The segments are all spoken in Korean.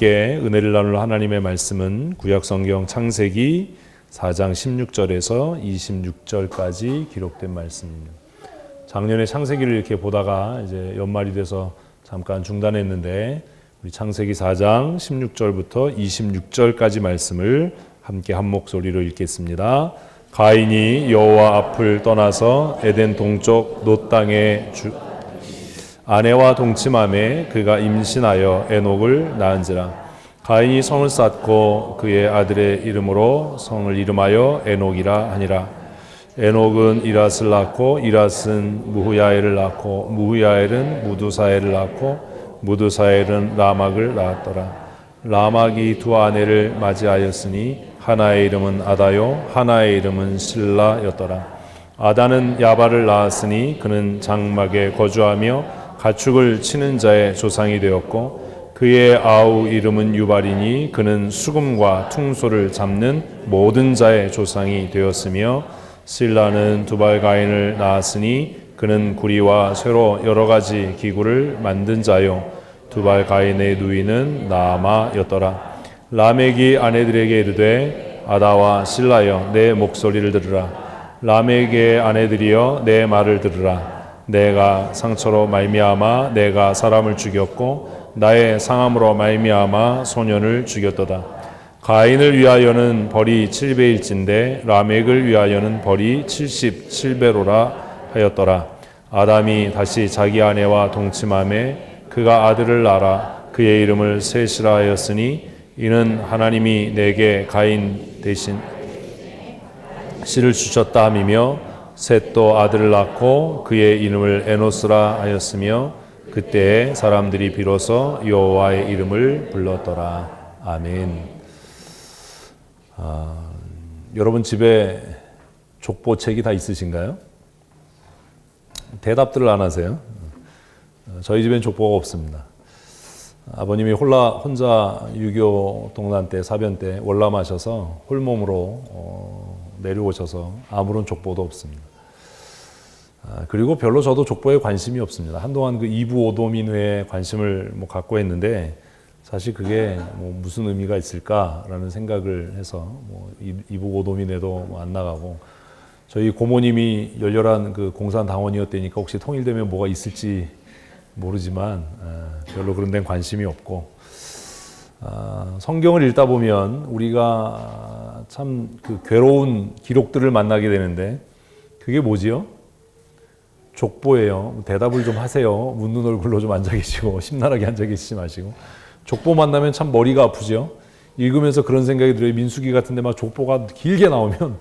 함께 은혜를 나눌 하나님의 말씀은 구약성경 창세기 4장 16절에서 26절까지 기록된 말씀입니다. 작년에 창세기를 이렇게 보다가 이제 연말이 돼서 잠깐 중단했는데 우리 창세기 4장 16절부터 26절까지 말씀을 함께 한 목소리로 읽겠습니다. 가인이 여호와 앞을 떠나서 에덴 동쪽 놋 땅에 아내와 동침함에 그가 임신하여 에녹을 낳은지라. 가인이 성을 쌓고 그의 아들의 이름으로 성을 이름하여 에녹이라 하니라. 에녹은 이랏을 낳고 이랏은 무후야엘을 낳고 무후야엘은 무두사엘을 낳고 무두사엘은 라막을 낳았더라. 라막이 두 아내를 맞이하였으니 하나의 이름은 아다요 하나의 이름은 실라였더라. 아다는 야발을 낳았으니 그는 장막에 거주하며 가축을 치는 자의 조상이 되었고 그의 아우 이름은 유발이니 그는 수금과 퉁소를 잡는 모든 자의 조상이 되었으며 실라는 두발 가인을 낳았으니 그는 구리와 쇠로 여러 가지 기구를 만든 자요 두발 가인의 누이는 나아마였더라. 라멕이 아내들에게 이르되 아다와 실라여 내 목소리를 들으라. 라멕의 아내들이여 내 말을 들으라. 내가 상처로 말미암아 내가 사람을 죽였고 나의 상함으로 말미암아 소년을 죽였도다. 가인을 위하여는 벌이 7배일진데 라멕을 위하여는 벌이 77배로라 하였더라. 아담이 다시 자기 아내와 동침함에 그가 아들을 낳아 그의 이름을 셋이라 하였으니 이는 하나님이 내게 가인 대신 씨를 주셨다 함이며 셋도 아들을 낳고 그의 이름을 에노스라 하였으며 그때에 사람들이 비로소 여호와의 이름을 불렀더라. 아멘. 여러분 집에 족보책이 다 있으신가요? 대답들을 안 하세요. 저희 집엔 족보가 없습니다. 아버님이 혼자 유교 동란 때 사변 때 월남하셔서 홀몸으로 내려오셔서 아무런 족보도 없습니다. 그리고 별로 저도 족보에 관심이 없습니다. 한동안 그 이부 오도민회에 관심을 갖고 했는데 사실 그게 무슨 의미가 있을까라는 생각을 해서 이부 오도민회도 안 나가고 저희 고모님이 열렬한 그 공산 당원이었다니까 혹시 통일되면 뭐가 있을지 모르지만 별로 그런 데는 관심이 없고 성경을 읽다 보면 우리가 참 그 괴로운 기록들을 만나게 되는데 그게 뭐지요? 족보예요. 대답을 좀 하세요. 묻는 얼굴로 좀 앉아 계시고 심란하게 앉아 계시지 마시고. 족보 만나면 참 머리가 아프죠. 읽으면서 그런 생각이 들어요. 민수기 같은데 막 족보가 길게 나오면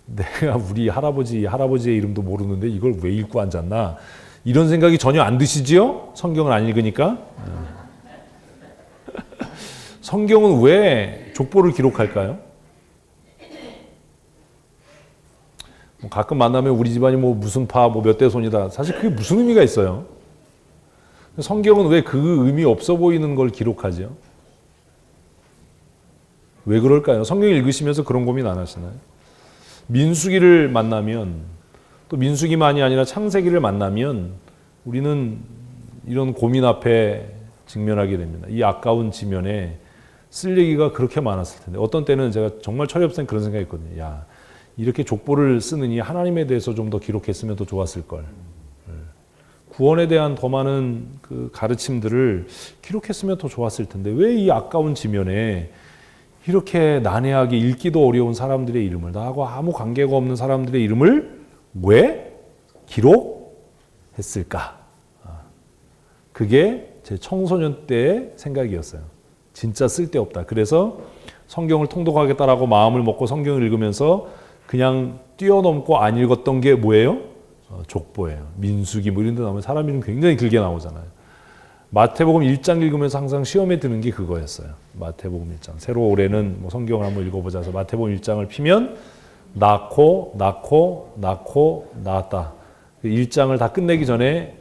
내가 우리 할아버지의 이름도 모르는데 이걸 왜 읽고 앉았나 이런 생각이 전혀 안 드시지요? 성경을 안 읽으니까. 성경은 왜 족보를 기록할까요? 가끔 만나면 우리 집안이 무슨 파, 몇 대 손이다. 사실 그게 무슨 의미가 있어요? 성경은 왜 그 의미 없어 보이는 걸 기록하죠? 왜 그럴까요? 성경 읽으시면서 그런 고민 안 하시나요? 민수기를 만나면 또 민수기만이 아니라 창세기를 만나면 우리는 이런 고민 앞에 직면하게 됩니다. 이 아까운 지면에 쓸 얘기가 그렇게 많았을 텐데 어떤 때는 제가 정말 철이 없을 땐 그런 생각이 있거든요. 야, 이렇게 족보를 쓰느니 하나님에 대해서 좀 더 기록했으면 더 좋았을 걸. 구원에 대한 더 많은 그 가르침들을 기록했으면 더 좋았을 텐데 왜 이 아까운 지면에 이렇게 난해하게 읽기도 어려운 사람들의 이름을 나하고 아무 관계가 없는 사람들의 이름을 왜 기록했을까? 그게 제 청소년 때의 생각이었어요. 진짜 쓸데없다. 그래서 성경을 통독하겠다라고 마음을 먹고 성경을 읽으면서 그냥 뛰어넘고 안 읽었던 게 뭐예요? 족보예요. 민수기 이런 데 나오면 사람 이름 굉장히 길게 나오잖아요. 마태복음 1장 읽으면서 항상 시험에 드는 게 그거였어요. 마태복음 1장. 새로 올해는 성경을 한번 읽어보자 해서 마태복음 1장을 피면 낳고 낳았다. 1장을 다 끝내기 전에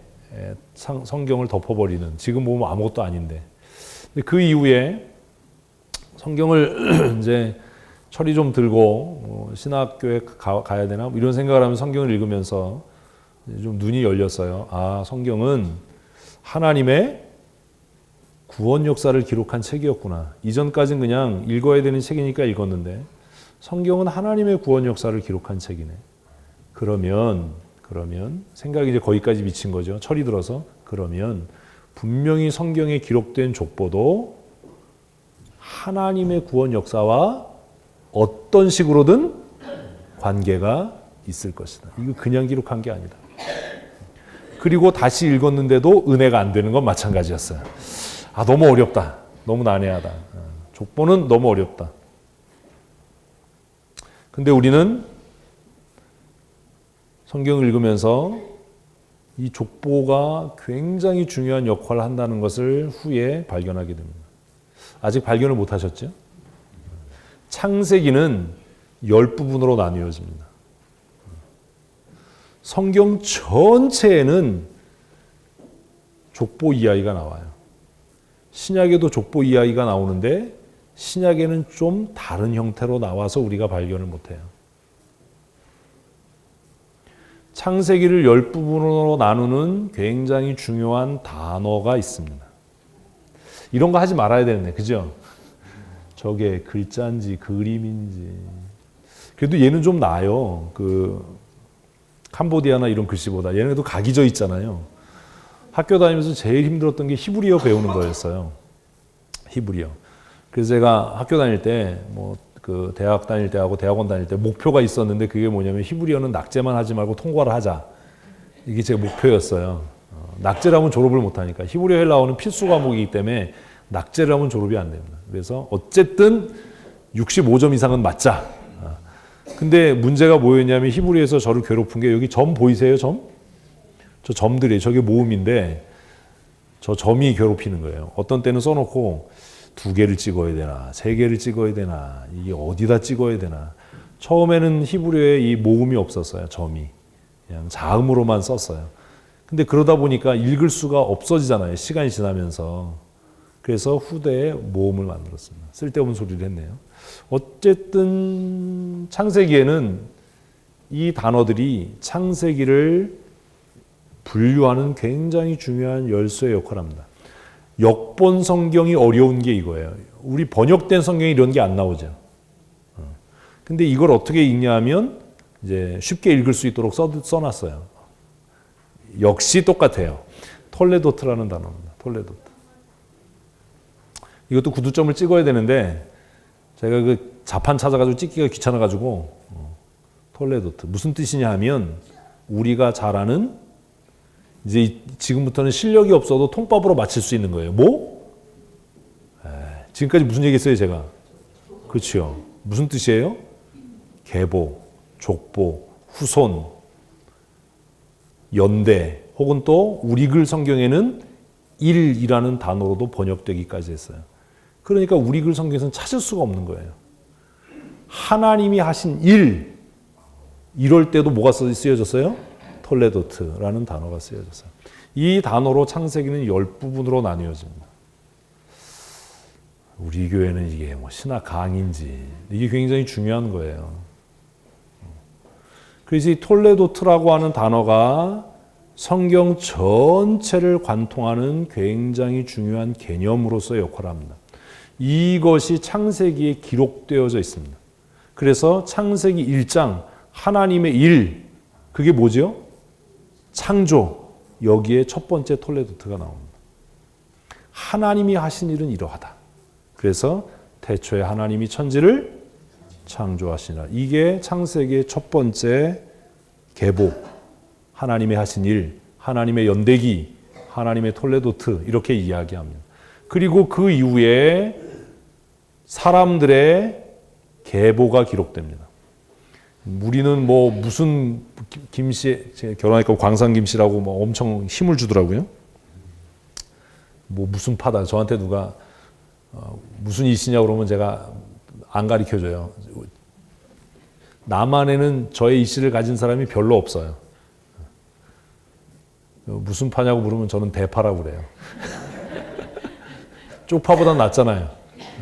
성경을 덮어버리는 지금 보면 아무것도 아닌데 그 이후에 성경을 이제 철이 좀 들고 신학교에 가야 되나 이런 생각을 하면 성경을 읽으면서 좀 눈이 열렸어요. 아, 성경은 하나님의 구원 역사를 기록한 책이었구나. 이전까지는 그냥 읽어야 되는 책이니까 읽었는데 성경은 하나님의 구원 역사를 기록한 책이네. 그러면 생각이 이제 거기까지 미친 거죠. 철이 들어서. 그러면 분명히 성경에 기록된 족보도 하나님의 구원 역사와 어떤 식으로든 관계가 있을 것이다. 이거 그냥 기록한 게 아니다. 그리고 다시 읽었는데도 은혜가 안 되는 건 마찬가지였어요. 너무 어렵다. 너무 난해하다. 족보는 너무 어렵다. 근데 우리는 성경을 읽으면서 이 족보가 굉장히 중요한 역할을 한다는 것을 후에 발견하게 됩니다. 아직 발견을 못 하셨죠? 창세기는 10부분으로 나뉘어집니다. 성경 전체에는 족보 이야기가 나와요. 신약에도 족보 이야기가 나오는데 신약에는 좀 다른 형태로 나와서 우리가 발견을 못해요. 창세기를 10부분으로 나누는 굉장히 중요한 단어가 있습니다. 이런 거 하지 말아야 되는데, 그죠? 저게 글자인지 그림인지. 그래도 얘는 좀 나아요. 캄보디아나 이런 글씨보다. 얘네도 각이 져 있잖아요. 학교 다니면서 제일 힘들었던 게 히브리어 배우는 거였어요. 히브리어. 그래서 제가 학교 다닐 때, 대학 다닐 때하고 대학원 다닐 때 목표가 있었는데 그게 뭐냐면 히브리어는 낙제만 하지 말고 통과를 하자. 이게 제 목표였어요. 낙제를 하면 졸업을 못하니까. 히브리어 헬라어는 필수 과목이기 때문에 낙제를 하면 졸업이 안 됩니다. 그래서 어쨌든 65점 이상은 맞자. 근데 문제가 뭐였냐면 히브리어에서 저를 괴롭힌 게 여기 점 보이세요? 점? 저 점들이 저게 모음인데 저 점이 괴롭히는 거예요. 어떤 때는 써놓고 2개를 찍어야 되나 3개를 찍어야 되나 이게 어디다 찍어야 되나. 처음에는 히브리어에 이 모음이 없었어요. 점이. 그냥 자음으로만 썼어요. 근데 그러다 보니까 읽을 수가 없어지잖아요. 시간이 지나면서. 그래서 후대에 모음을 만들었습니다. 쓸데없는 소리를 했네요. 어쨌든 창세기에는 이 단어들이 창세기를 분류하는 굉장히 중요한 열쇠의 역할을 합니다. 역본 성경이 어려운 게 이거예요. 우리 번역된 성경에 이런 게 안 나오죠. 근데 이걸 어떻게 읽냐 하면 이제 쉽게 읽을 수 있도록 써놨어요. 역시 똑같아요. 톨레도트라는 단어입니다. 톨레도트. 이것도 구두점을 찍어야 되는데 제가 그 자판 찾아가지고 찍기가 귀찮아가지고 톨레도트 무슨 뜻이냐 하면 우리가 잘 아는 이제 지금부터는 실력이 없어도 통밥으로 맞힐 수 있는 거예요. 뭐? 지금까지 무슨 얘기했어요 제가? 그렇죠. 무슨 뜻이에요? 계보, 족보, 후손, 연대 혹은 또 우리 글 성경에는 일이라는 단어로도 번역되기까지 했어요. 그러니까 우리 글 성경에서는 찾을 수가 없는 거예요. 하나님이 하신 일, 이럴 때도 뭐가 쓰여졌어요? 톨레도트라는 단어가 쓰여졌어요. 이 단어로 창세기는 10부분으로 나뉘어집니다. 우리 교회는 이게 신학 강인지 이게 굉장히 중요한 거예요. 그래서 이 톨레도트라고 하는 단어가 성경 전체를 관통하는 굉장히 중요한 개념으로서 역할을 합니다. 이것이 창세기에 기록되어져 있습니다. 그래서 창세기 1장 하나님의 일, 그게 뭐죠? 창조. 여기에 첫 번째 톨레도트가 나옵니다. 하나님이 하신 일은 이러하다. 그래서 태초에 하나님이 천지를 창조하시나. 이게 창세기의 첫 번째 계보. 하나님의 하신 일, 하나님의 연대기, 하나님의 톨레도트 이렇게 이야기합니다. 그리고 그 이후에 사람들의 계보가 기록됩니다. 우리는 무슨 김씨, 결혼하니까 광산 김씨라고 엄청 힘을 주더라고요. 무슨 파다. 저한테 누가 무슨 이씨냐고 그러면 제가 안 가르쳐줘요. 남한에는 저의 이씨를 가진 사람이 별로 없어요. 무슨 파냐고 물으면 저는 대파라고 그래요. 쪽파보다 낫잖아요.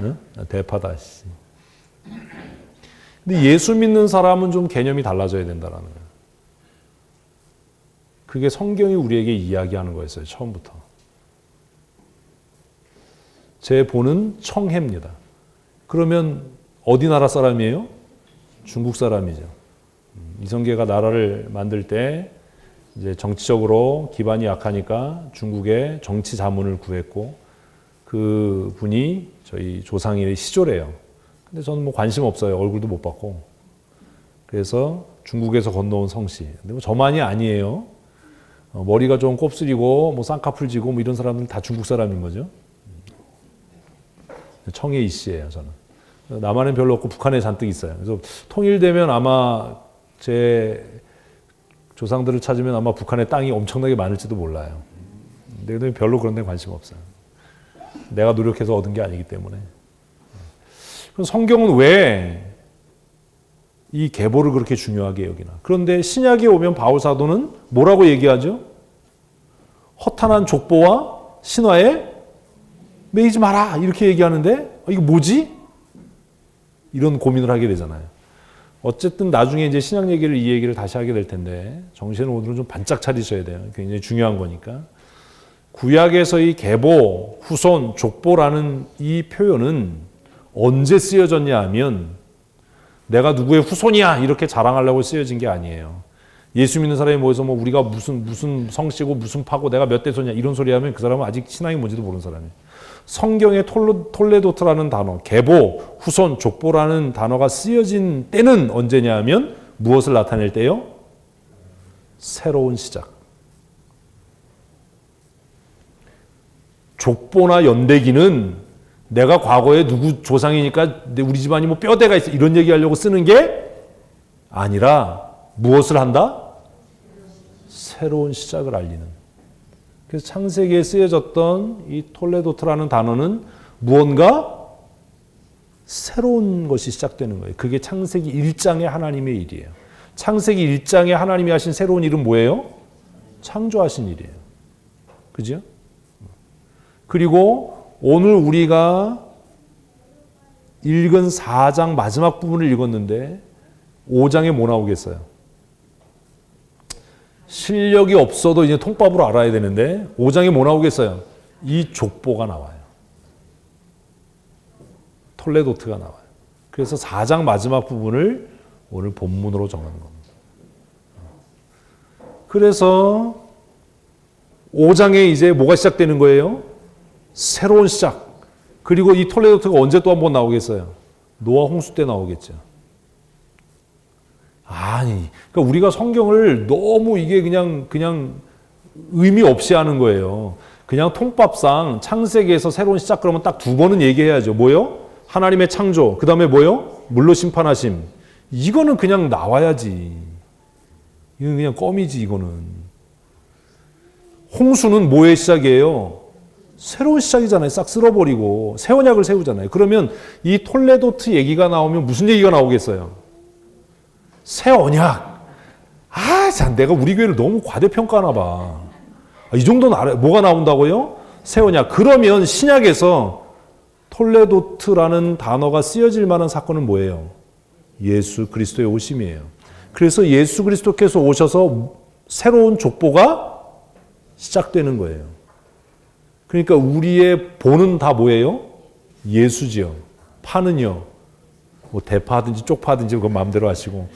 응? 대파다. 근데 예수 믿는 사람은 좀 개념이 달라져야 된다는 거예요. 그게 성경이 우리에게 이야기하는 거였어요. 처음부터. 제 본은 청해입니다. 그러면 어디 나라 사람이에요? 중국 사람이죠. 이성계가 나라를 만들 때 이제 정치적으로 기반이 약하니까 중국의 정치 자문을 구했고 그 분이 저희 조상의 시조래요. 근데 저는 뭐 관심 없어요. 얼굴도 못 봤고. 그래서 중국에서 건너온 성씨. 근데 뭐 저만이 아니에요. 머리가 좀 곱슬이고 뭐 쌍꺼풀 지고 뭐 이런 사람들은 다 중국 사람인 거죠. 청해 이씨예요, 저는. 남한엔 별로 없고 북한에 잔뜩 있어요. 그래서 통일되면 아마 제 조상들을 찾으면 아마 북한에 땅이 엄청나게 많을지도 몰라요. 근데 별로 그런 데 관심 없어요. 내가 노력해서 얻은 게 아니기 때문에. 그럼 성경은 왜 이 계보를 그렇게 중요하게 여기나? 그런데 신약에 오면 바울 사도는 뭐라고 얘기하죠? 허탄한 족보와 신화에 매이지 마라 이렇게 얘기하는데 이거 뭐지? 이런 고민을 하게 되잖아요. 어쨌든 나중에 이제 신약 얘기를 이 얘기를 다시 하게 될 텐데 정신을 오늘은 좀 반짝 차리셔야 돼요. 굉장히 중요한 거니까. 구약에서의 계보, 후손, 족보라는 이 표현은 언제 쓰여졌냐 하면 내가 누구의 후손이야 이렇게 자랑하려고 쓰여진 게 아니에요. 예수 믿는 사람이 모여서 뭐 우리가 무슨 성씨고 무슨 파고 내가 몇 대손이야 이런 소리 하면 그 사람은 아직 신앙이 뭔지도 모르는 사람이에요. 성경의 톨레도트라는 단어, 계보, 후손, 족보라는 단어가 쓰여진 때는 언제냐 하면 무엇을 나타낼 때요? 새로운 시작. 족보나 연대기는 내가 과거에 누구 조상이니까 우리 집안이 뭐 뼈대가 있어 이런 얘기하려고 쓰는 게 아니라 무엇을 한다? 새로운 시작을 알리는. 그래서 창세기에 쓰여졌던 이 톨레도트라는 단어는 무언가 새로운 것이 시작되는 거예요. 그게 창세기 1장의 하나님의 일이에요. 창세기 1장에 하나님이 하신 새로운 일은 뭐예요? 창조하신 일이에요. 그죠? 그리고 오늘 우리가 읽은 4장 마지막 부분을 읽었는데 5장에 뭐 나오겠어요? 실력이 없어도 이제 통밥으로 알아야 되는데 5장에 뭐 나오겠어요? 이 족보가 나와요. 톨레도트가 나와요. 그래서 4장 마지막 부분을 오늘 본문으로 정하는 겁니다. 그래서 5장에 이제 뭐가 시작되는 거예요? 새로운 시작. 그리고 이 톨레도트가 언제 또 한 번 나오겠어요? 노아 홍수 때 나오겠죠. 아니, 그러니까 우리가 성경을 너무 이게 그냥 의미 없이 하는 거예요. 그냥 통밥상 창세기에서 새로운 시작 그러면 딱 두 번은 얘기해야죠. 뭐요? 하나님의 창조. 그 다음에 뭐요? 물로 심판하심. 이거는 그냥 나와야지. 이건 그냥 껌이지 이거는. 홍수는 뭐의 시작이에요? 새로운 시작이잖아요. 싹 쓸어버리고 새 언약을 세우잖아요. 그러면 이 톨레도트 얘기가 나오면 무슨 얘기가 나오겠어요? 새 언약. 참 내가 우리 교회를 너무 과대평가하나 봐. 이 정도는 알아요. 뭐가 나온다고요? 새 언약. 그러면 신약에서 톨레도트라는 단어가 쓰여질 만한 사건은 뭐예요? 예수 그리스도의 오심이에요. 그래서 예수 그리스도께서 오셔서 새로운 족보가 시작되는 거예요. 그러니까 우리의 본은 다 뭐예요? 예수지요. 파는요. 뭐 대파든지 쪽파든지 그건 마음대로 하시고.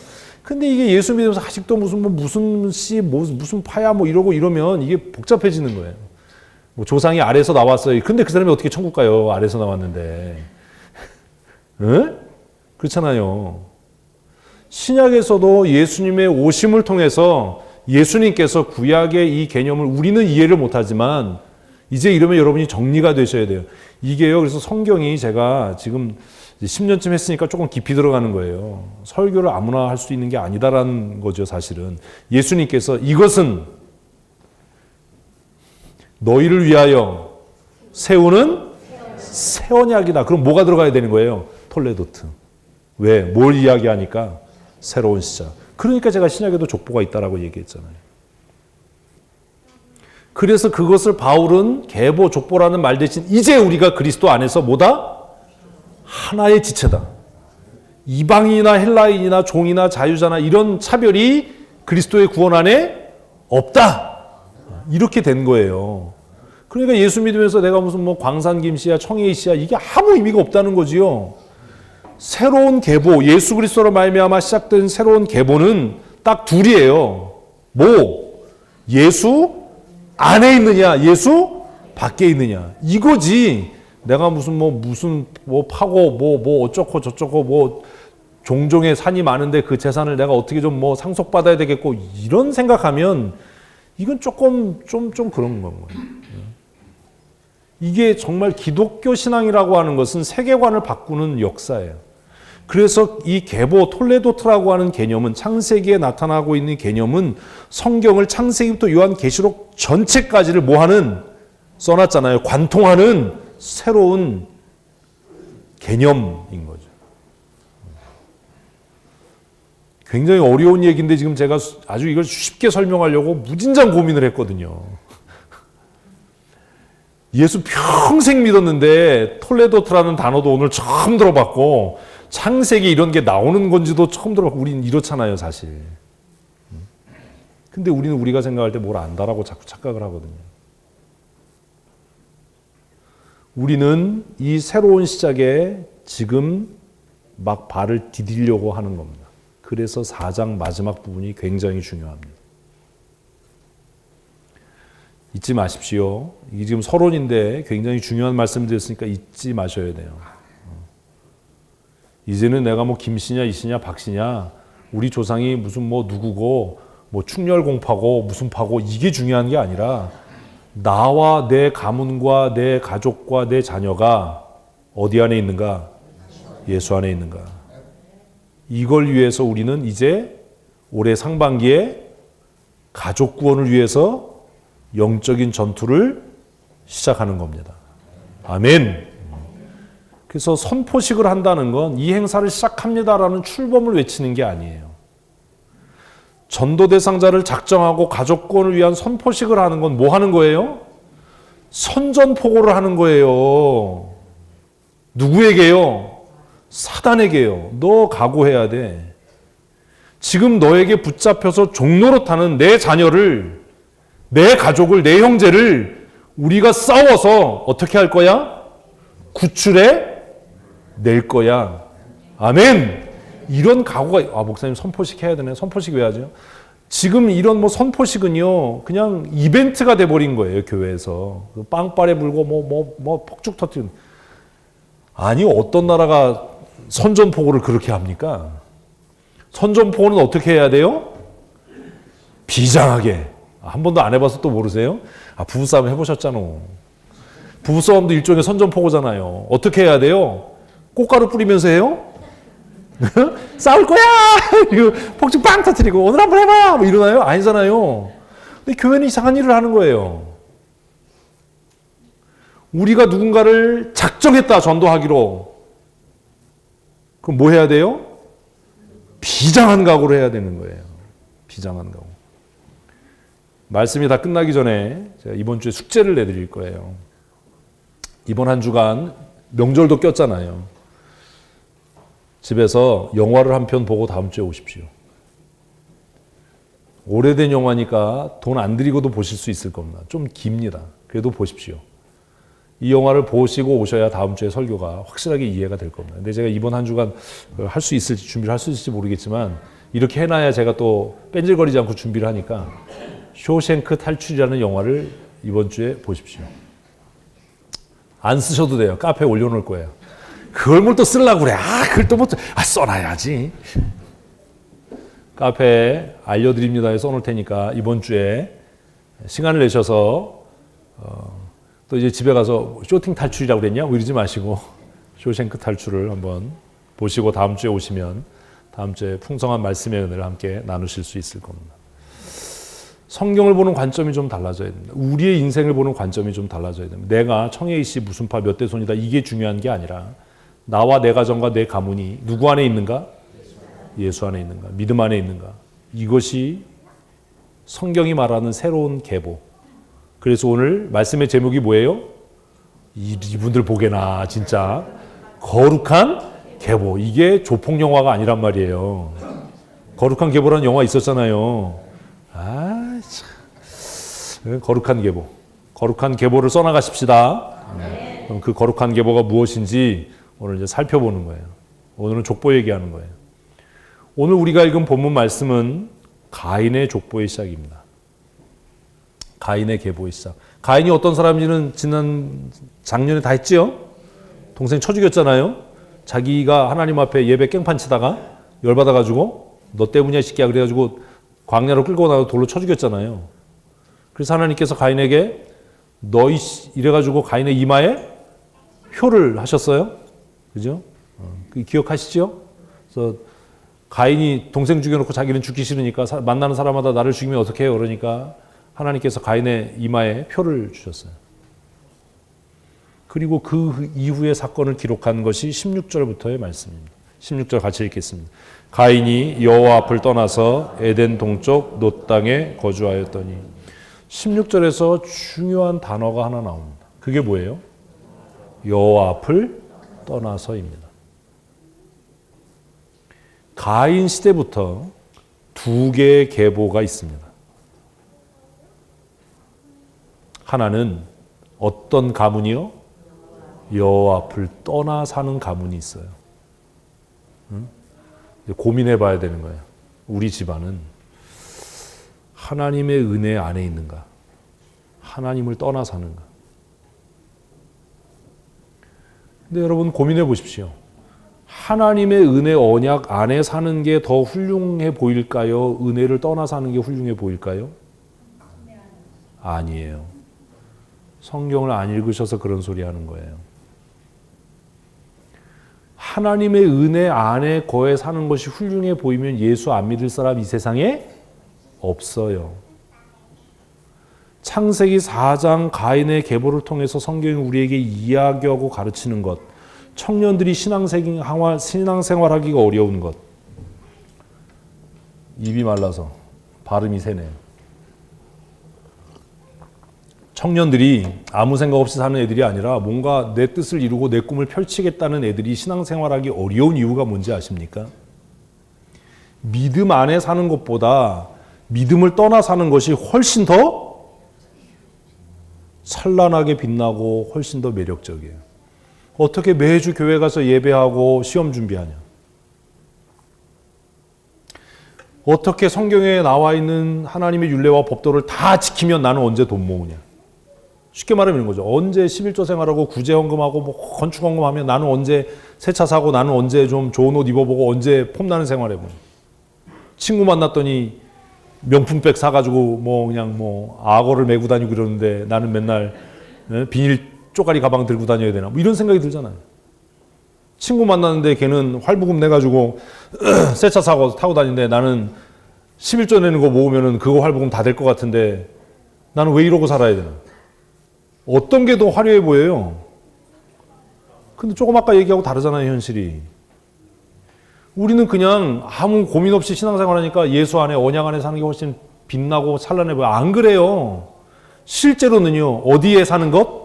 근데 이게 예수 믿으면서 아직도 무슨 씨, 무슨 파야 뭐 이러고 이러면 이게 복잡해지는 거예요. 뭐 조상이 아래에서 나왔어요. 근데 그 사람이 어떻게 천국 가요? 아래에서 나왔는데. 응? 그렇잖아요. 신약에서도 예수님의 오심을 통해서 예수님께서 구약의 이 개념을 우리는 이해를 못하지만 이제 이러면 여러분이 정리가 되셔야 돼요. 이게요. 그래서 성경이 제가 지금 10년쯤 했으니까 조금 깊이 들어가는 거예요. 설교를 아무나 할 수 있는 게 아니다라는 거죠, 사실은. 예수님께서 이것은 너희를 위하여 세우는 새 언약이다. 그럼 뭐가 들어가야 되는 거예요? 톨레도트. 왜? 뭘 이야기하니까? 새로운 시작. 그러니까 제가 신약에도 족보가 있다라고 얘기했잖아요. 그래서 그것을 바울은 계보, 족보라는 말 대신 이제 우리가 그리스도 안에서 뭐다? 하나의 지체다. 이방인이나 헬라인이나 종이나 자유자나 이런 차별이 그리스도의 구원 안에 없다. 이렇게 된 거예요. 그러니까 예수 믿으면서 내가 무슨 뭐 광산김 씨야, 청해이 씨야, 이게 아무 의미가 없다는 거지요. 새로운 계보, 예수 그리스도로 말미암아 시작된 새로운 계보는 딱 둘이에요. 뭐? 예수 안에 있느냐, 예수 밖에 있느냐. 이거지. 내가 무슨 파고 뭐 어쩌고 저쩌고 뭐 종종의 산이 많은데 그 재산을 내가 어떻게 좀 뭐 상속받아야 되겠고 이런 생각하면 이건 조금 좀 그런 건 거예요. 이게 정말 기독교 신앙이라고 하는 것은 세계관을 바꾸는 역사예요. 그래서 이 계보 톨레도트라고 하는 개념은 창세기에 나타나고 있는 개념은 성경을 창세기부터 요한계시록 전체까지를 뭐하는 써놨잖아요. 관통하는 새로운 개념인 거죠. 굉장히 어려운 얘기인데 지금 제가 아주 이걸 쉽게 설명하려고 무진장 고민을 했거든요. 예수 평생 믿었는데 톨레도트라는 단어도 오늘 처음 들어봤고 창세기 이런 게 나오는 건지도 처음 들어봤고 우리는 이렇잖아요 사실. 근데 우리는 우리가 생각할 때 뭘 안다라고 자꾸 착각을 하거든요. 우리는 이 새로운 시작에 지금 막 발을 디디려고 하는 겁니다. 그래서 4장 마지막 부분이 굉장히 중요합니다. 잊지 마십시오. 이게 지금 서론인데 굉장히 중요한 말씀 드렸으니까 잊지 마셔야 돼요. 이제는 내가 뭐 김씨냐 이씨냐 박씨냐 우리 조상이 무슨 뭐 누구고 뭐 충렬공파고 무슨 파고 이게 중요한 게 아니라 나와 내 가문과 내 가족과 내 자녀가 어디 안에 있는가? 예수 안에 있는가? 이걸 위해서 우리는 이제 올해 상반기에 가족 구원을 위해서 영적인 전투를 시작하는 겁니다. 아멘. 그래서 선포식을 한다는 건 이 행사를 시작합니다라는 출범을 외치는 게 아니에요. 전도 대상자를 작정하고 가족 구원을 위한 선포식을 하는 건 뭐 하는 거예요? 선전포고를 하는 거예요. 누구에게요? 사단에게요. 너 각오해야 돼. 지금 너에게 붙잡혀서 종노릇하는 내 자녀를, 내 가족을, 내 형제를 우리가 싸워서 어떻게 할 거야? 구출해 낼 거야. 아멘. 이런 각오가 목사님 선포식 해야 되네. 선포식 왜 하죠? 지금 이런 뭐 선포식은요 그냥 이벤트가 돼버린 거예요. 교회에서 빵빠레 불고 뭐 폭죽 터뜨리는. 아니 어떤 나라가 선전포고를 그렇게 합니까? 선전포고는 어떻게 해야 돼요? 비장하게. 한 번도 안 해봐서 또 모르세요? 부부싸움 해보셨잖아. 부부싸움도 일종의 선전포고잖아요. 어떻게 해야 돼요? 꽃가루 뿌리면서 해요? 싸울 거야! 폭죽 빵 터뜨리고 오늘 한번 해봐! 뭐 이러나요? 아니잖아요. 근데 교회는 이상한 일을 하는 거예요. 우리가 누군가를 작정했다 전도하기로. 그럼 뭐 해야 돼요? 비장한 각오를 해야 되는 거예요. 비장한 각오. 말씀이 다 끝나기 전에 제가 이번 주에 숙제를 내드릴 거예요. 이번 한 주간 명절도 꼈잖아요. 집에서 영화를 한 편 보고 다음 주에 오십시오. 오래된 영화니까 돈 안 들이고도 보실 수 있을 겁니다. 좀 깁니다. 그래도 보십시오. 이 영화를 보시고 오셔야 다음 주에 설교가 확실하게 이해가 될 겁니다. 근데 제가 이번 한 주간 할 수 있을지 준비를 할 수 있을지 모르겠지만 이렇게 해놔야 제가 또 뺀질거리지 않고 준비를 하니까 쇼생크 탈출이라는 영화를 이번 주에 보십시오. 안 쓰셔도 돼요. 카페에 올려놓을 거예요. 그걸 뭘 또 쓰려고 그래. 그걸 또 써놔야지. 카페에 알려드립니다에 써놓을 테니까 이번 주에 시간을 내셔서 또 이제 집에 가서 쇼팅 탈출이라고 그랬냐? 이러지 마시고 쇼생크 탈출을 한번 보시고 다음 주에 오시면 다음 주에 풍성한 말씀의 은혜를 함께 나누실 수 있을 겁니다. 성경을 보는 관점이 좀 달라져야 됩니다. 우리의 인생을 보는 관점이 좀 달라져야 됩니다. 내가 청해이 씨 무슨 파 몇 대 손이다 이게 중요한 게 아니라 나와 내 가정과 내 가문이 누구 안에 있는가? 예수 안에 있는가? 믿음 안에 있는가? 이것이 성경이 말하는 새로운 계보. 그래서 오늘 말씀의 제목이 뭐예요? 이분들 보게나 진짜 거룩한 계보. 이게 조폭 영화가 아니란 말이에요. 거룩한 계보라는 영화 있었잖아요. 참. 거룩한 계보. 거룩한 계보를 써나가십시다. 그럼 그 거룩한 계보가 무엇인지 오늘 이제 살펴보는 거예요. 오늘은 족보 얘기하는 거예요. 오늘 우리가 읽은 본문 말씀은 가인의 족보의 시작입니다. 가인의 계보의 시작. 가인이 어떤 사람인지는 작년에 다 했지요? 동생 쳐 죽였잖아요. 자기가 하나님 앞에 예배 깽판 치다가 열받아가지고 너 때문이야 이 새끼야 그래가지고 광야로 끌고 나가 돌로 쳐 죽였잖아요. 그래서 하나님께서 가인에게 너희 이래가지고 가인의 이마에 표를 하셨어요. 그죠? 기억하시죠? 그래서 가인이 동생 죽여놓고 자기는 죽기 싫으니까 만나는 사람마다 나를 죽이면 어떻게 해요? 그러니까 하나님께서 가인의 이마에 표를 주셨어요. 그리고 그 이후의 사건을 기록한 것이 16절부터의 말씀입니다. 16절 같이 읽겠습니다. 가인이 여호와 앞을 떠나서 에덴 동쪽 놋 땅에 거주하였더니 16절에서 중요한 단어가 하나 나옵니다. 그게 뭐예요? 여호와 앞을 떠나서입니다. 가인 시대부터 두 개의 계보가 있습니다. 하나는 어떤 가문이요? 여호와 앞을 떠나 사는 가문이 있어요. 고민해 봐야 되는 거예요. 우리 집안은 하나님의 은혜 안에 있는가? 하나님을 떠나 사는가? 근데 여러분 고민해 보십시오. 하나님의 은혜 언약 안에 사는 게 더 훌륭해 보일까요? 은혜를 떠나 사는 게 훌륭해 보일까요? 아니에요. 성경을 안 읽으셔서 그런 소리 하는 거예요. 하나님의 은혜 안에 거해 사는 것이 훌륭해 보이면 예수 안 믿을 사람 이 세상에 없어요. 창세기 4장 가인의 계보를 통해서 성경이 우리에게 이야기하고 가르치는 것, 청년들이 신앙생활하기가 어려운 것. 입이 말라서 발음이 새네요. 청년들이 아무 생각 없이 사는 애들이 아니라 뭔가 내 뜻을 이루고 내 꿈을 펼치겠다는 애들이 신앙생활하기 어려운 이유가 뭔지 아십니까? 믿음 안에 사는 것보다 믿음을 떠나 사는 것이 훨씬 더 찬란하게 빛나고 훨씬 더 매력적이에요. 어떻게 매주 교회 가서 예배하고 시험 준비하냐? 어떻게 성경에 나와 있는 하나님의 율례와 법도를 다 지키면 나는 언제 돈 모으냐? 쉽게 말하면 이런 거죠. 언제 11조 생활하고 구제헌금하고 뭐 건축헌금하면 나는 언제 새 차 사고 나는 언제 좀 좋은 옷 입어보고 언제 폼나는 생활해보냐? 친구 만났더니 명품백 사가지고 뭐 그냥 뭐 악어를 메고 다니고 그러는데 나는 맨날 비닐 쪼가리 가방 들고 다녀야 되나? 뭐 이런 생각이 들잖아요. 친구 만났는데 걔는 활부금 내가지고 새 차 사고 타고 다니는데 나는 11조 내는 거 모으면은 그거 활부금 다 될 것 같은데 나는 왜 이러고 살아야 되나? 어떤 게 더 화려해 보여요? 근데 조금 아까 얘기하고 다르잖아요, 현실이. 우리는 그냥 아무 고민 없이 신앙생활하니까 예수 안에 언약 안에 사는 게 훨씬 빛나고 찬란해 보여요. 안 그래요. 실제로는요. 어디에 사는 것?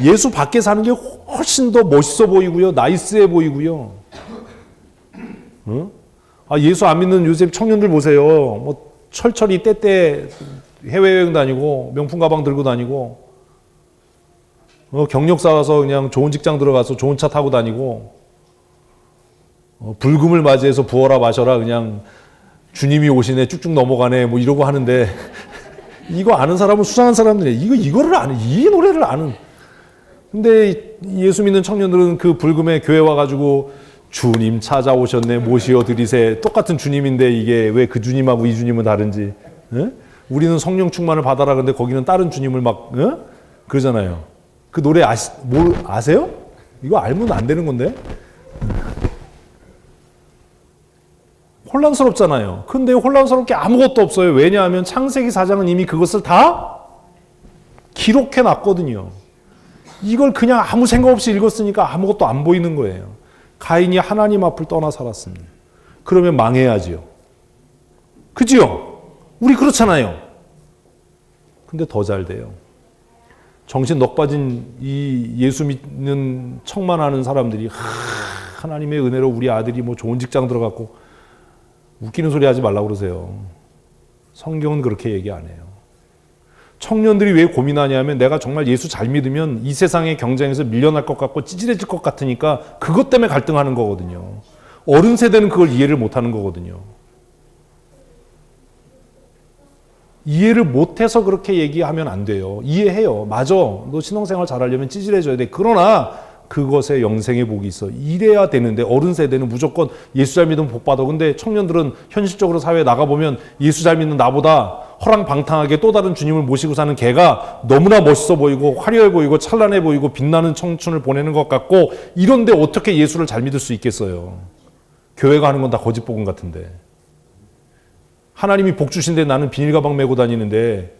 예수 밖에 사는 게 훨씬 더 멋있어 보이고요. 나이스해 보이고요. 예수 안 믿는 요새 청년들 보세요. 뭐 철철이 때때 해외여행 다니고 명품 가방 들고 다니고 경력 쌓아서 그냥 좋은 직장 들어가서 좋은 차 타고 다니고 불금을 맞이해서 부어라 마셔라 그냥 주님이 오시네 쭉쭉 넘어가네 뭐 이러고 하는데 이거 아는 사람은 수상한 사람들이에요. 이거를 아는 이 노래를 아는. 근데 예수 믿는 청년들은 그 불금에 교회 와가지고 주님 찾아오셨네 모시어 드리세 똑같은 주님인데 이게 왜 그 주님하고 이 주님은 다른지. 우리는 성령 충만을 받아라 근데 거기는 다른 주님을 막 그러잖아요. 그 노래 아세요? 이거 알면 안 되는 건데. 혼란스럽잖아요. 근데 혼란스러울 게 아무것도 없어요. 왜냐하면 창세기 4장은 이미 그것을 다 기록해 놨거든요. 이걸 그냥 아무 생각 없이 읽었으니까 아무것도 안 보이는 거예요. 가인이 하나님 앞을 떠나 살았습니다. 그러면 망해야지요. 그지요? 우리 그렇잖아요. 근데 더 잘 돼요. 정신 넋 빠진 이 예수 믿는 척만 하는 사람들이 하나님의 은혜로 우리 아들이 뭐 좋은 직장 들어갔고 웃기는 소리 하지 말라고 그러세요. 성경은 그렇게 얘기 안 해요. 청년들이 왜 고민하냐면 내가 정말 예수 잘 믿으면 이 세상의 경쟁에서 밀려날 것 같고 찌질해질 것 같으니까 그것 때문에 갈등하는 거거든요. 어른 세대는 그걸 이해를 못하는 거거든요. 이해를 못해서 그렇게 얘기하면 안 돼요. 이해해요. 맞아. 너 신앙생활 잘하려면 찌질해져야 돼. 그러나 그것에 영생의 복이 있어. 이래야 되는데 어른 세대는 무조건 예수 잘 믿으면 복 받아. 근데 청년들은 현실적으로 사회에 나가보면 예수 잘 믿는 나보다 허랑방탕하게 또 다른 주님을 모시고 사는 걔가 너무나 멋있어 보이고 화려해 보이고 찬란해 보이고 빛나는 청춘을 보내는 것 같고 이런데 어떻게 예수를 잘 믿을 수 있겠어요. 교회가 하는 건 다 거짓복음 같은데. 하나님이 복 주신데 나는 비닐 가방 메고 다니는데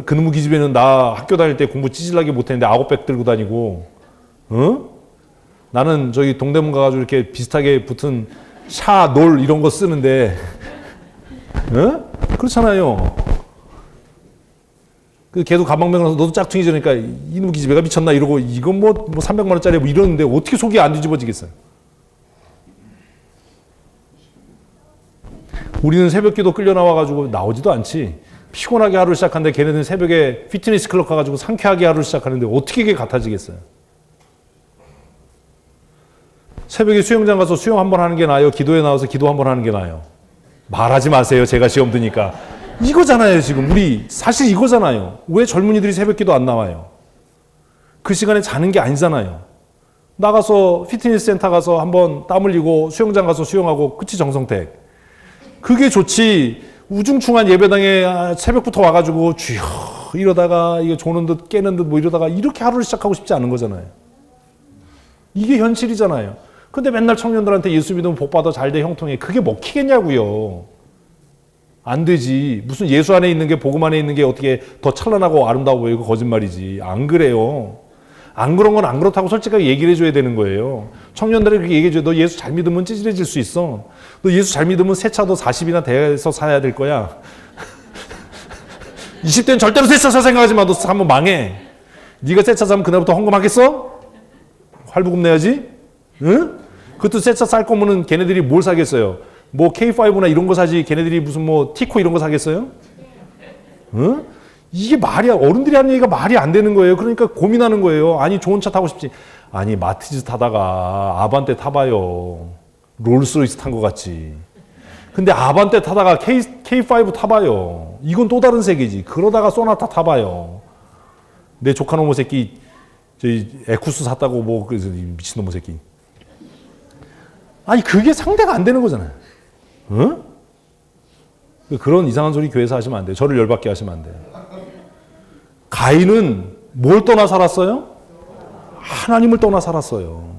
그놈의 기집애는 나 학교 다닐 때 공부 찌질하게 못했는데 악어백 들고 다니고 나는 저기 동대문 가가지고 이렇게 비슷하게 붙은 샤, 놀 이런 거 쓰는데 그렇잖아요. 걔도 가방 메고 나서 너도 짝퉁이 저니까 이놈의 기집애가 미쳤나 이러고 이건 뭐 300만 원짜리 뭐 이러는데 어떻게 속이 안 뒤집어지겠어요. 우리는 새벽기도 끌려 나와가지고 나오지도 않지. 피곤하게 하루를 시작하는데 걔네들은 새벽에 피트니스 클럽 가가지고 상쾌하게 하루를 시작하는데 어떻게 이게 같아지겠어요. 새벽에 수영장 가서 수영 한번 하는 게 나아요? 기도에 나와서 기도 한번 하는 게 나아요? 말하지 마세요. 제가 시험 드니까. 이거잖아요. 지금 우리 사실 이거잖아요. 왜 젊은이들이 새벽기도 안 나와요? 그 시간에 자는 게 아니잖아요. 나가서 피트니스 센터 가서 한번 땀 흘리고 수영장 가서 수영하고 끝이 정성택. 그게 좋지. 우중충한 예배당에 새벽부터 와가지고 주여 이러다가 이거 조는 듯 깨는 듯 뭐 이러다가 이렇게 하루를 시작하고 싶지 않은 거잖아요. 이게 현실이잖아요. 근데 맨날 청년들한테 예수 믿으면 복 받아 잘 돼 형통해. 그게 먹히겠냐고요. 안 되지. 무슨 예수 안에 있는 게 복음 안에 있는 게 어떻게 더 찬란하고 아름다워 보이고 거짓말이지. 안 그래요. 안 그런 건 안 그렇다고 솔직하게 얘기를 해줘야 되는 거예요. 청년들에게 그렇게 얘기해줘요. 너 예수 잘 믿으면 찌질해질 수 있어. 너 예수 잘 믿으면 새 차도 40이나 돼서 사야 될 거야. 20대는 절대로 새 차 살 생각하지 마. 너 사면 망해. 네가 새 차 사면 그날부터 헌금하겠어? 할부금 내야지? 응? 그것도 새 차 살 거면은 걔네들이 뭘 사겠어요? 뭐 K5나 이런 거 사지 걔네들이 무슨 뭐 티코 이런 거 사겠어요? 응? 이게 어른들이 하는 얘기가 말이 안 되는 거예요. 그러니까 고민하는 거예요. 아니, 좋은 차 타고 싶지. 아니, 마티즈 타다가 아반떼 타봐요. 롤스로이스 탄 것 같지. 근데 아반떼 타다가 K5 타봐요. 이건 또 다른 세계지. 그러다가 소나타 타봐요. 내 조카놈의 새끼, 에쿠스 샀다고 뭐, 그래서 미친놈의 새끼. 아니, 그게 상대가 안 되는 거잖아요. 응? 그런 이상한 소리 교회에서 하시면 안 돼요. 저를 열받게 하시면 안 돼요. 가인은 뭘 떠나 살았어요? 하나님을 떠나 살았어요.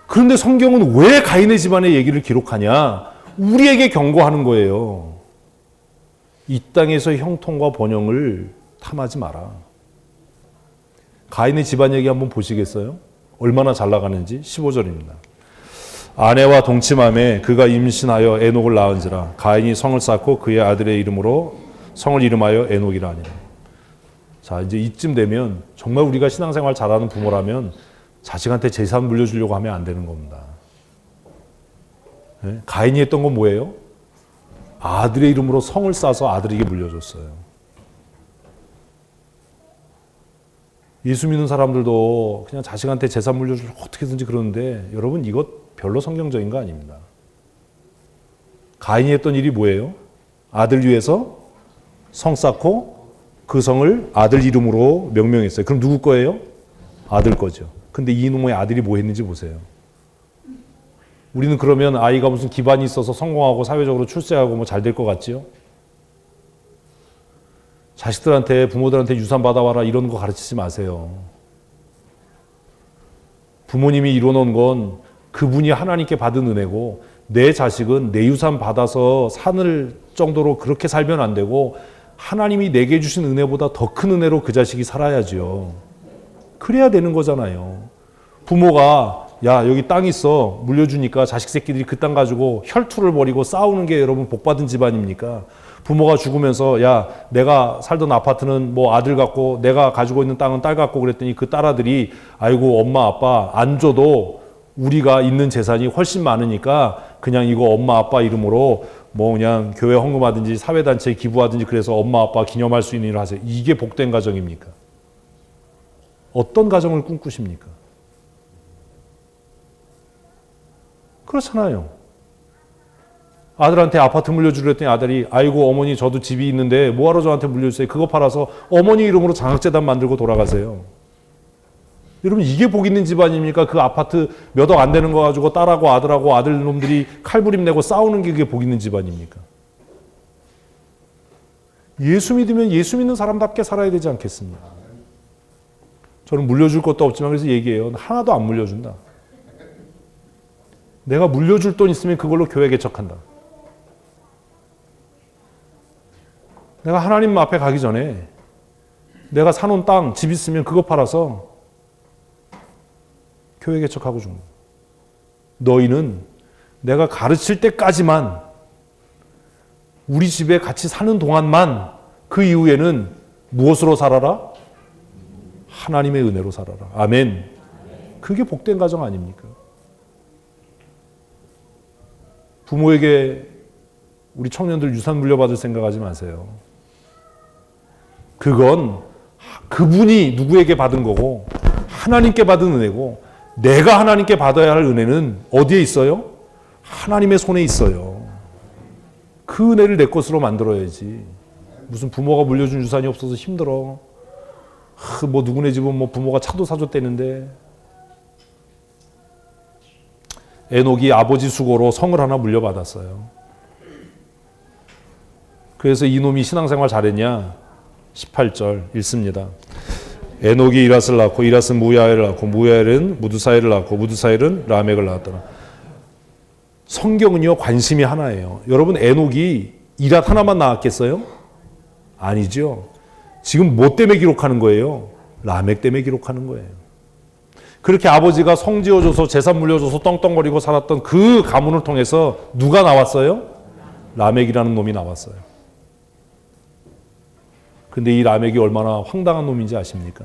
그런데 성경은 왜 가인의 집안의 얘기를 기록하냐? 우리에게 경고하는 거예요. 이 땅에서 형통과 번영을 탐하지 마라. 가인의 집안 얘기 한번 보시겠어요? 얼마나 잘 나가는지 15절입니다. 아내와 동침함에 그가 임신하여 에녹을 낳은지라 가인이 성을 쌓고 그의 아들의 이름으로 성을 이름하여 에녹이라 하니라. 자, 이제 이쯤 되면 정말 우리가 신앙생활 잘하는 부모라면 자식한테 재산 물려주려고 하면 안 되는 겁니다. 네? 가인이 했던 건 뭐예요? 아들의 이름으로 성을 쌓아서 아들에게 물려줬어요. 예수 믿는 사람들도 그냥 자식한테 재산 물려주려고 어떻게든지 그러는데 여러분 이것 별로 성경적인 거 아닙니다. 가인이 했던 일이 뭐예요? 아들 위해서 성 쌓고 그 성을 아들 이름으로 명명했어요. 그럼 누구 거예요? 아들 거죠. 근데 이놈의 아들이 뭐 했는지 보세요. 우리는 그러면 아이가 무슨 기반이 있어서 성공하고 사회적으로 출세하고 뭐 잘 될 것 같지요? 자식들한테 부모들한테 유산 받아와라 이런 거 가르치지 마세요. 부모님이 이뤄놓은 건 그분이 하나님께 받은 은혜고 내 자식은 내 유산 받아서 사는 정도로 그렇게 살면 안 되고 하나님이 내게 주신 은혜보다 더 큰 은혜로 그 자식이 살아야지요. 그래야 되는 거잖아요. 부모가 야 여기 땅 있어 물려주니까 자식 새끼들이 그 땅 가지고 혈투를 벌이고 싸우는 게 여러분 복받은 집안입니까? 부모가 죽으면서 야 내가 살던 아파트는 뭐 아들 갖고 내가 가지고 있는 땅은 딸 갖고 그랬더니 그 딸아들이 아이고 엄마 아빠 안 줘도 우리가 있는 재산이 훨씬 많으니까 그냥 이거 엄마 아빠 이름으로 뭐 그냥 교회 헌금하든지 사회단체에 기부하든지 그래서 엄마 아빠 기념할 수 있는 일을 하세요. 이게 복된 가정입니까? 어떤 가정을 꿈꾸십니까? 그렇잖아요. 아들한테 아파트 물려주려 했더니 아들이 아이고 어머니 저도 집이 있는데 뭐하러 저한테 물려주세요. 그거 팔아서 어머니 이름으로 장학재단 만들고 돌아가세요. 여러분 이게 복 있는 집안입니까? 그 아파트 몇 억 안 되는 거 가지고 딸하고 아들하고 아들놈들이 칼부림 내고 싸우는 게 그게 복 있는 집안입니까? 예수 믿으면 예수 믿는 사람답게 살아야 되지 않겠습니까? 저는 물려줄 것도 없지만 그래서 얘기해요. 하나도 안 물려준다. 내가 물려줄 돈 있으면 그걸로 교회 개척한다. 내가 하나님 앞에 가기 전에 내가 사놓은 땅, 집 있으면 그거 팔아서 교회 개척하고 준 거야. 너희는 내가 가르칠 때까지만 우리 집에 같이 사는 동안만 그 이후에는 무엇으로 살아라? 하나님의 은혜로 살아라. 아멘. 그게 복된 가정 아닙니까? 부모에게 우리 청년들 유산 물려받을 생각하지 마세요. 그건 그분이 누구에게 받은 거고 하나님께 받은 은혜고 내가 하나님께 받아야 할 은혜는 어디에 있어요? 하나님의 손에 있어요. 그 은혜를 내 것으로 만들어야지. 무슨 부모가 물려준 유산이 없어서 힘들어. 뭐 누구네 집은 뭐 부모가 차도 사줬대는데. 에녹이 아버지 수고로 성을 하나 물려받았어요. 그래서 이놈이 신앙생활 잘했냐? 18절 읽습니다. 에녹이 이랏을 낳고 이랏은 무야엘을 낳고 무야엘은 무드사엘을 낳고 무드사엘은 라멕을 낳았더라. 성경은요 관심이 하나예요. 여러분 에녹이 이랏 하나만 낳았겠어요? 아니죠. 지금 뭐 때문에 기록하는 거예요? 라멕 때문에 기록하는 거예요. 그렇게 아버지가 성 지어줘서 재산 물려줘서 떵떵거리고 살았던 그 가문을 통해서 누가 나왔어요? 라멕이라는 놈이 나왔어요. 근데 이 라멕이 얼마나 황당한 놈인지 아십니까?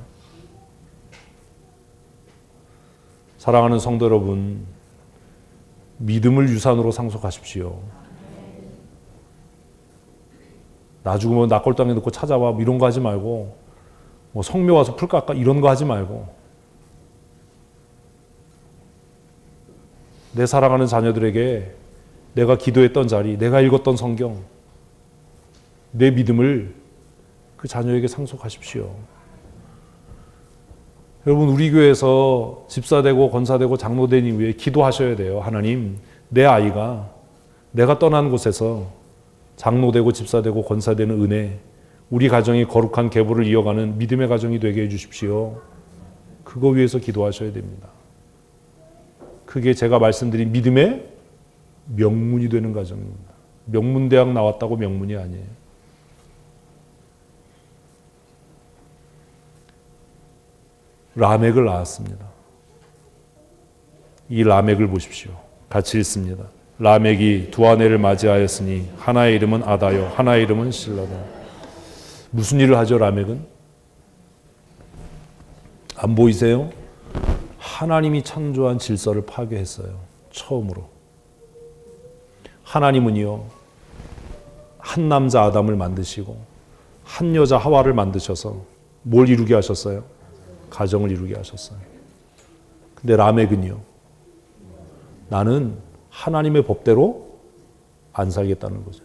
사랑하는 성도 여러분, 믿음을 유산으로 상속하십시오. 나 죽으면 낙골당에 넣고 찾아와 이런 거 하지 말고 뭐 성묘 와서 풀 깎아 이런 거 하지 말고 내 사랑하는 자녀들에게 내가 기도했던 자리, 내가 읽었던 성경, 내 믿음을 그 자녀에게 상속하십시오. 여러분 우리 교회에서 집사되고 권사되고 장로된 이후에 기도하셔야 돼요. 하나님, 내 아이가 내가 떠난 곳에서 장로되고 집사되고 권사되는 은혜, 우리 가정이 거룩한 계보를 이어가는 믿음의 가정이 되게 해주십시오. 그거 위해서 기도하셔야 됩니다. 그게 제가 말씀드린 믿음의 명문이 되는 가정입니다. 명문대학 나왔다고 명문이 아니에요. 라멕을 낳았습니다. 이 라멕을 보십시오. 같이 읽습니다. 라멕이 두 아내를 맞이하였으니 하나의 이름은 아다요 하나의 이름은 실라다. 무슨 일을 하죠 라멕은? 안 보이세요? 하나님이 창조한 질서를 파괴했어요. 처음으로. 하나님은요 한 남자 아담을 만드시고 한 여자 하와를 만드셔서 뭘 이루게 하셨어요? 가정을 이루게 하셨어요. 근데 라멕은요 나는 하나님의 법대로 안 살겠다는 거죠.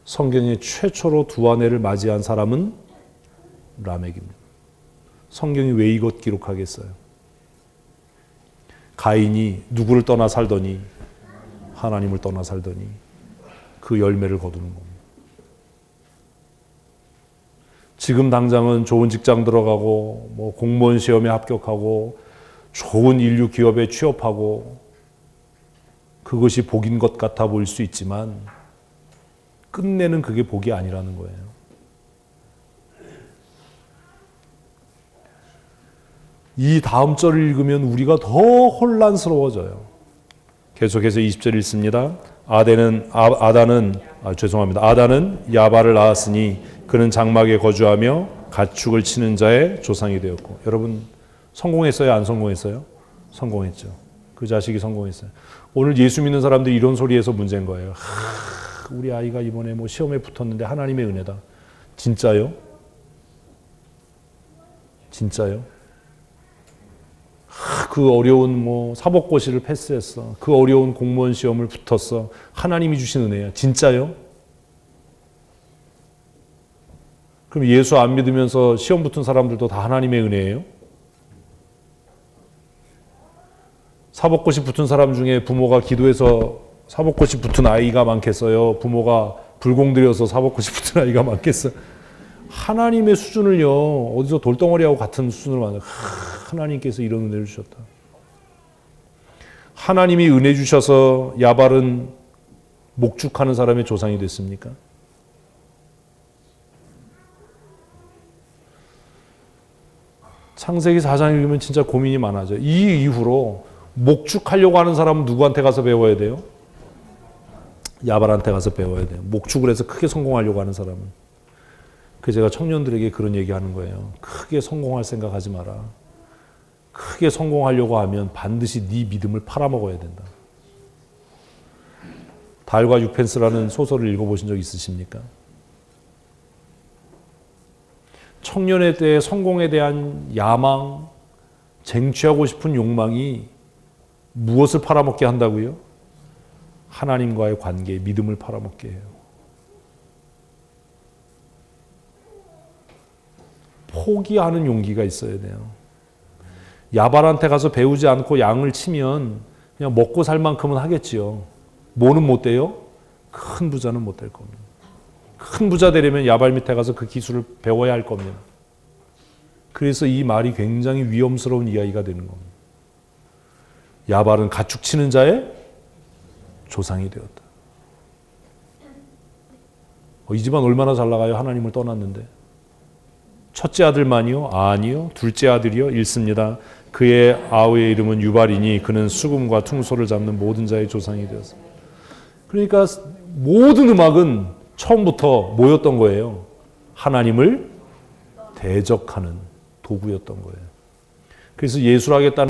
성경에 최초로 두 아내를 맞이한 사람은 라멕입니다. 성경이 왜 이것 기록하겠어요? 가인이 누구를 떠나 살더니 하나님을 떠나 살더니 그 열매를 거두는 겁니다. 지금 당장은 좋은 직장 들어가고 뭐 공무원 시험에 합격하고 좋은 인류 기업에 취업하고 그것이 복인 것 같아 보일 수 있지만 끝내는 그게 복이 아니라는 거예요. 이 다음 절을 읽으면 우리가 더 혼란스러워져요. 계속해서 20절 읽습니다. 아다는 야발을 낳았으니 그는 장막에 거주하며 가축을 치는 자의 조상이 되었고. 여러분 성공했어요? 안 성공했어요? 성공했죠. 그 자식이 성공했어요. 오늘 예수 믿는 사람들이 이런 소리에서 문제인 거예요. 우리 아이가 이번에 뭐 시험에 붙었는데 하나님의 은혜다. 진짜요? 진짜요? 그 어려운 뭐 사법고시를 패스했어. 그 어려운 공무원 시험을 붙었어. 하나님이 주신 은혜야. 진짜요? 그럼 예수 안 믿으면서 시험 붙은 사람들도 다 하나님의 은혜예요? 사법고시 붙은 사람 중에 부모가 기도해서 사법고시 붙은 아이가 많겠어요? 부모가 불공들여서 사법고시 붙은 아이가 많겠어요? 하나님의 수준을요, 어디서 돌덩어리하고 같은 수준으로 만들어. 하나님께서 이런 은혜를 주셨다. 하나님이 은혜 주셔서 야발은 목축하는 사람의 조상이 됐습니까? 창세기 4장 읽으면 진짜 고민이 많아져요. 이 이후로 목축하려고 하는 사람은 누구한테 가서 배워야 돼요? 야발한테 가서 배워야 돼요. 목축을 해서 크게 성공하려고 하는 사람은. 그 제가 청년들에게 그런 얘기하는 거예요. 크게 성공할 생각하지 마라. 크게 성공하려고 하면 반드시 네 믿음을 팔아먹어야 된다. 달과 육펜스라는 소설을 읽어보신 적 있으십니까? 청년의 때의 성공에 대한 야망, 쟁취하고 싶은 욕망이 무엇을 팔아먹게 한다고요? 하나님과의 관계, 믿음을 팔아먹게 해요. 포기하는 용기가 있어야 돼요. 야발한테 가서 배우지 않고 양을 치면 그냥 먹고 살 만큼은 하겠지요. 뭐는 못 돼요? 큰 부자는 못 될 겁니다. 큰 부자 되려면 야발 밑에 가서 그 기술을 배워야 할 겁니다. 그래서 이 말이 굉장히 위험스러운 이야기가 되는 겁니다. 야발은 가축 치는 자의 조상이 되었다. 이 집안 얼마나 잘 나가요? 하나님을 떠났는데. 첫째 아들만이요? 아니요. 둘째 아들이요? 읽습니다. 그의 아우의 이름은 유발이니 그는 수금과 퉁소를 잡는 모든 자의 조상이 되었습니다. 그러니까 모든 음악은 처음부터 뭐였던 거예요? 하나님을 대적하는 도구였던 거예요. 그래서 예술하겠다는